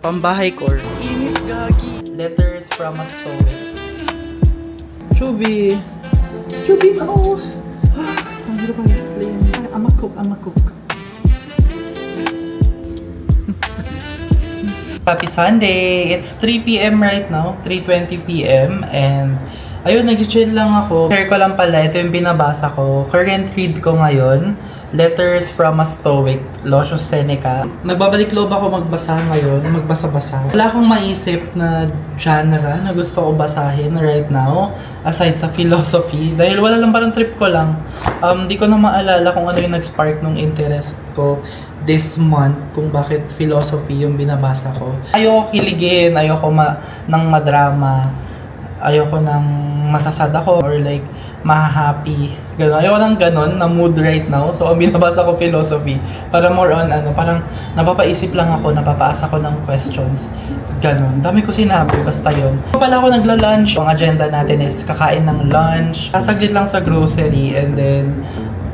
Pambahay core. Init, gagi. Letters from a stoic. Chubby! Chubby, no! Ang hirap ang explain. I'm a cook. Happy Sunday! It's 3 p.m. right now, 3:20 p.m. And ayun, nag-chill lang ako. Share ko lang pala, ito yung binabasa ko. Current read ko ngayon, Letters from a Stoic, Lucius Seneca. Nagbabalik loob ako magbasa ngayon, magbasa-basa. Wala akong maisip na genre na gusto ko basahin right now, aside sa philosophy. Dahil wala lang, parang trip ko lang. Di ko na maalala kung ano yung nag-spark ng interest ko this month, kung bakit philosophy yung binabasa ko. Ayoko kiligin, ayoko ng madrama, ayoko ng masasad ako or like ma-happy. Ganon. Ayoko ng ganon na mood right now. So, ang binabasa ko philosophy para more on parang napapaisip lang ako, napapaasa ko ng questions. Ganon. Dami ko sinabi, basta yun. Pala ako nagla-lunch. Ang agenda natin is kakain ng lunch, sasaglit lang sa grocery, and then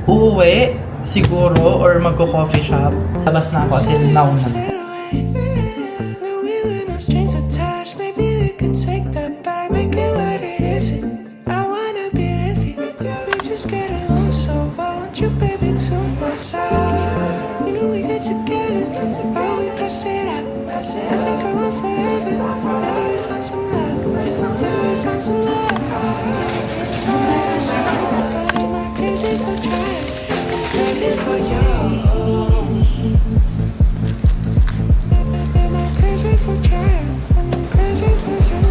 uuwi siguro or magko-coffee shop. Labas na ako kasi now na. Strings attached, maybe we could take that back, make it what it isn't. I wanna be with you. We just get along so well. Want you, baby, to my side. You know we get together, but we pass it up. I think I want forever. Maybe we find some love. Maybe we find some love. So am I crazy for trying? I'm crazy for you. Am I crazy for trying? I'm crazy for you.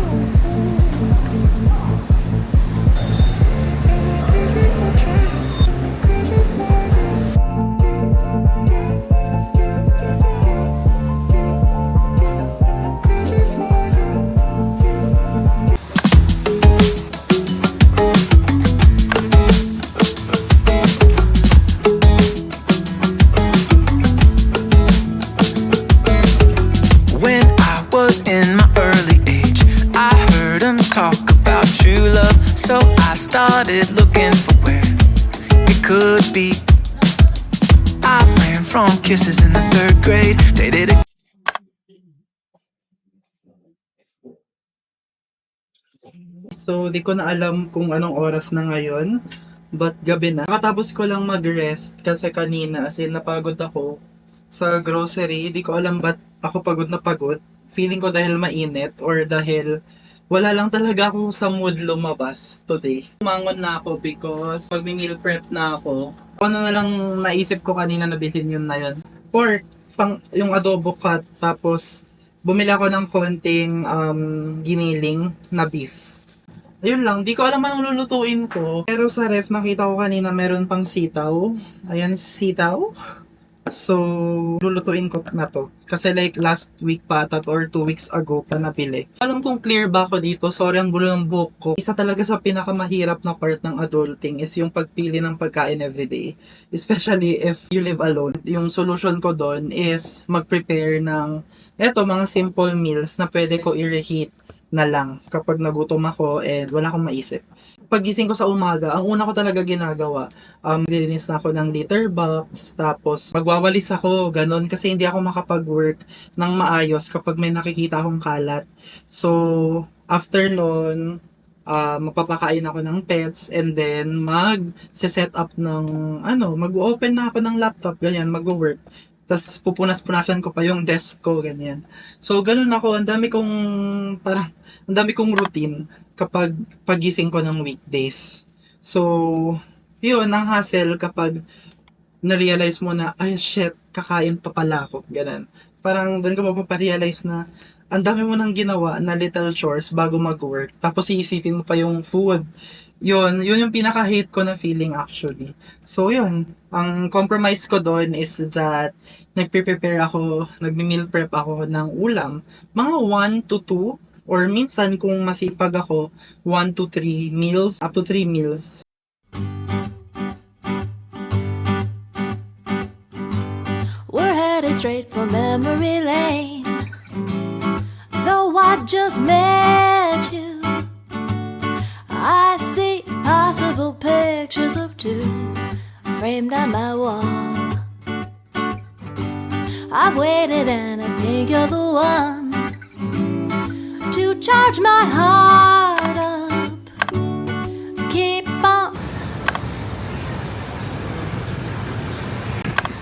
Am I crazy for trying? I'm crazy for you. I'm crazy for you. When I was in my early age, I heard them talk about true love, so I started looking for where it could be. I ran from kisses in the 3rd grade, dated a So, di ko na alam kung anong oras na ngayon. But gabi na. Nakatapos ko lang mag-rest kasi kanina, as in napagod ako sa grocery. Di ko alam ba't ako pagod na pagod. Feeling ko dahil mainit or dahil wala lang talaga ako sa mood lumabas today. Umangon na ako because mag-meal prep na ako. Ano na lang naisip ko kanina na bilhin yun na yun. Pork, yung adobo cut, tapos bumili ako ng konting giniling na beef. Ayun lang, di ko alam anong lulutuin ko. Pero sa ref, nakita ko kanina meron pang sitaw. Ayan, sitaw. So, lulutuin ko na to. Kasi like last week pa ata or 2 weeks ago pa napili. Alam kong clear ba ako dito? Sorry ang gulo ng buhok ko. Isa talaga sa pinakamahirap na part ng adulting is yung pagpili ng pagkain everyday. Especially if you live alone. Yung solution ko doon is mag-prepare ng mga simple meals na pwede ko i-reheat na lang kapag nagutom ako and wala akong maisip. Pagising ko sa umaga, ang una ko talaga ginagawa, nililinis na ako ng litter box, tapos magwawalis ako, ganun, kasi hindi ako makapag-work ng maayos kapag may nakikita akong kalat. So, after nun, magpapakain ako ng pets, and then mag-set up ng, mag-open na ako ng laptop, ganyan, mag-work. Tapos pupunas-punasan ko pa yung desk ko, ganyan. So, ganun ako. Ang dami kong routine kapag pagising ko ng weekdays. So, yun, ang hassle kapag na-realize mo na, ay shit, kakain pa pala ako, ganun. Parang doon ka mapaparealize na ang dami mo nang ginawa na little chores bago mag-work. Tapos iisipin mo pa yung food. Yun yung pinaka-hate ko na feeling actually. So yun, ang compromise ko doon is that nagme-meal prep ako ng ulam. Mga 1 to 2 or minsan kung masipag ako, 1 to 3 meals, up to 3 meals. We're headed straight for memory lane. Though I just met you, I see possible pictures of two framed on my wall. I've waited and I think you're the one. charge my heart up. Keep on.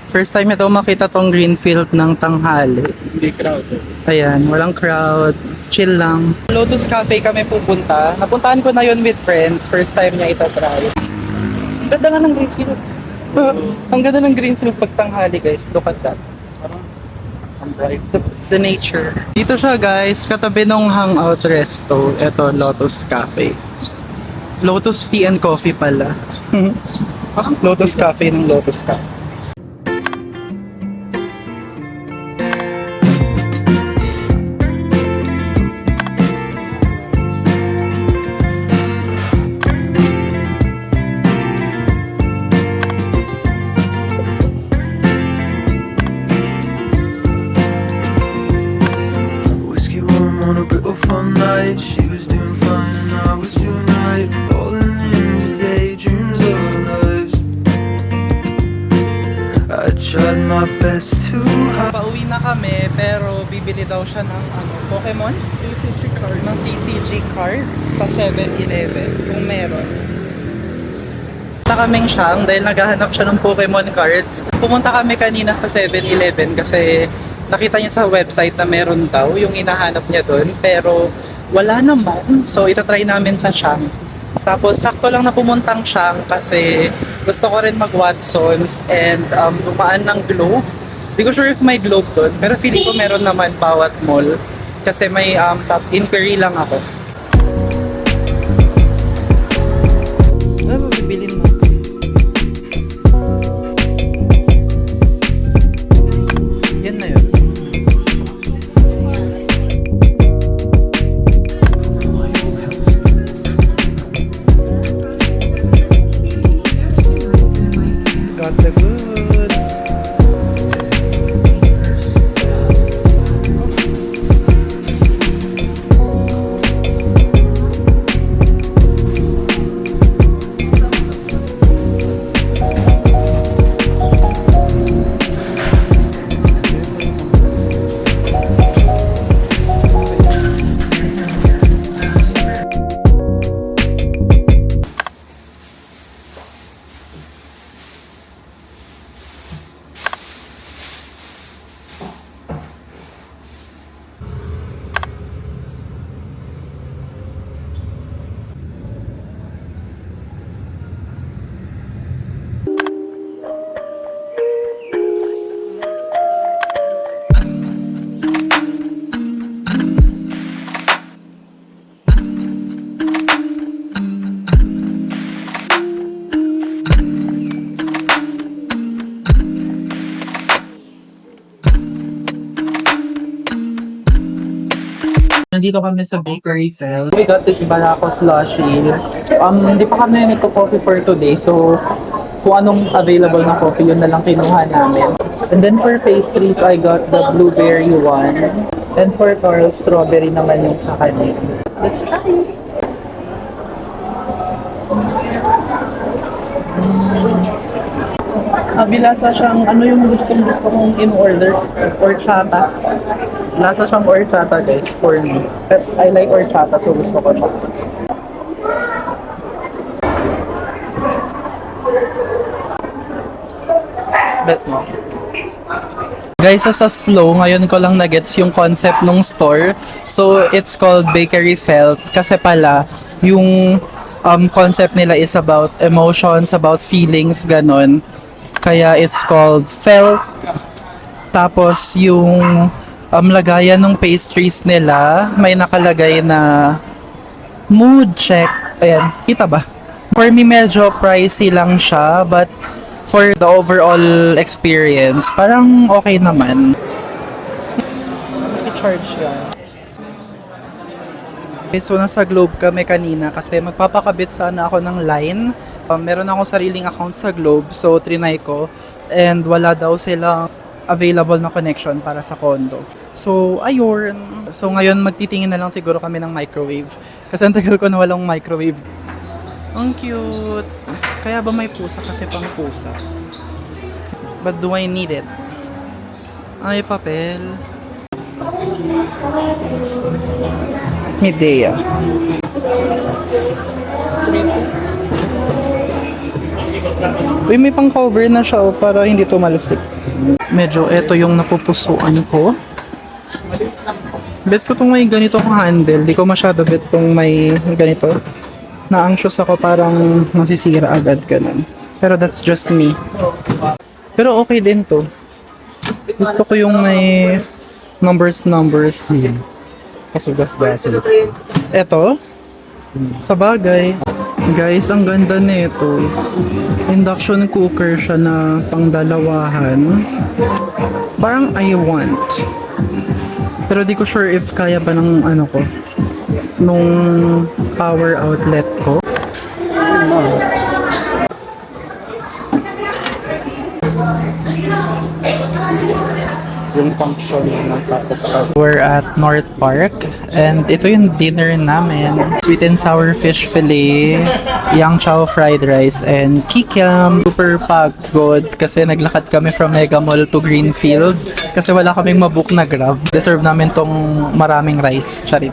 First time ito makita tong Greenfield ng tanghali. Hindi crowded. Ayan, walang crowd. Chill lang. Lotus Cafe kami pupunta. Napuntahan ko na yun with friends. First time niya itatry. Ang ganda nga ng Greenfield. Ang ganda ng Greenfield pag tanghali, guys. Look at that. Ang bright. The nature. Dito siya, guys. Katabi ng Hangout Resto. Ito, Lotus Cafe. Lotus Tea and Coffee pala. Lotus Cafe ng Lotus Cafe. Whiskey warm on a brittle fun night. She was doing fine and I was doing right. Falling into daydreams of our lives. I tried my best to hide. Pauwi na kami, pero bibili daw siya ng Pokemon? CCG card. Ng CCG cards sa 7-Eleven, kung meron. Pumunta kaming siyang dahil naghahanap siya ng Pokemon cards. Pumunta kami kanina sa 7-Eleven kasi nakita niya sa website na meron daw yung hinahanap niya doon, pero wala naman. So itatry namin sa Shang. Tapos sakto lang na pumuntang Shang kasi gusto ko rin mag-Watsons and dumaan ng Globe. Hindi ko sure if may Globe doon, pero feeling ko meron naman bawat mall kasi may top inquiry lang ako. Ano ba bibilin mo? Yan na yun. Got the goods. Nandito kami sa Bakery Fell. We got this Barako slushy. Hindi pa kami nagko-coffee for today, so kung anong available na coffee, yun na lang kinuha namin. And then for pastries, I got the blueberry one. And for Carl, strawberry naman yung sa kanya. Let's try it! Lasa siyang, ano yung gusto kong in-order? Horchata. Lasa siyang horchata, guys, for me. I like horchata, so gusto ko siya. Bet mo. Guys, sa slow, ngayon ko lang na-gets yung concept ng store. So, it's called Bakery Felt. Kasi pala, yung concept nila is about emotions, about feelings, ganon. Kaya it's called Felt. Tapos yung lagayan ng pastries nila, may nakalagay na mood check. Ayan, kita ba? For me, medyo pricey lang siya, but for the overall experience, parang okay naman. I-charge yan. Okay, so nasa Globe kami kanina kasi magpapakabit sana ako ng line. Meron akong sariling account sa Globe, so trinay ko. And wala daw silang available na connection para sa condo. So, ayun. So, ngayon magtitingin na lang siguro kami ng microwave. Kasi ang tagal ko na walang microwave. Ang cute. Kaya ba may pusa? Kasi pang pusa. But do I need it? Ay, papel. Medea. Uy, may pang cover na siya para hindi tumalsik. Medyo eto yung napupusuan ko. Bet ko itong may ganito kong handle. Di ko masyado bet itong may ganito. Na-anxious ako parang masisira agad ganun. Pero that's just me. Pero okay din to. Gusto ko yung may numbers. Kasugas-gaso. Eto, sa bagay. Guys, ang ganda nito. Induction cooker siya na pangdalawahan. Parang I want. Pero di ko sure if kaya ba ng ano ko. Nung power outlet ko. Yung function ng tapos We're at North Park and ito yung dinner namin. Sweet and sour fish fillet, yang chow fried rice, and kikiam. Super pagod kasi naglakad kami from Mega Mall to Greenfield kasi wala kaming mabook na Grab. Deserve namin tong maraming rice. Charim.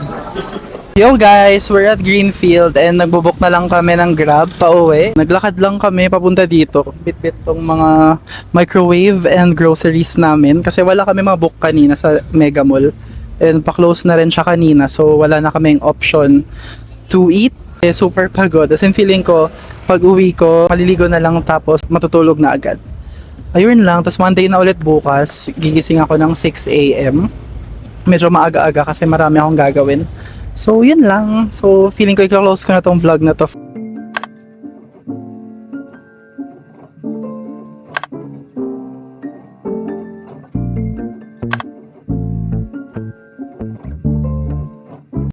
Yo guys, we're at Greenfield and nagbo-book na lang kami ng Grab pa uwi. Naglakad lang kami papunta dito. Bit-bit tong mga microwave and groceries namin kasi wala kami mabook kanina sa Mega Mall. And pa-close na rin siya kanina so wala na kaming option to eat. Super pagod. As in feeling ko, pag uwi ko, maliligo na lang tapos matutulog na agad. Ayun lang, tapos Monday na ulit bukas. Gigising ako ng 6 a.m. Medyo maaga-aga kasi marami akong gagawin. So, yun lang. So, feeling ko i-close ko na tong vlog na to.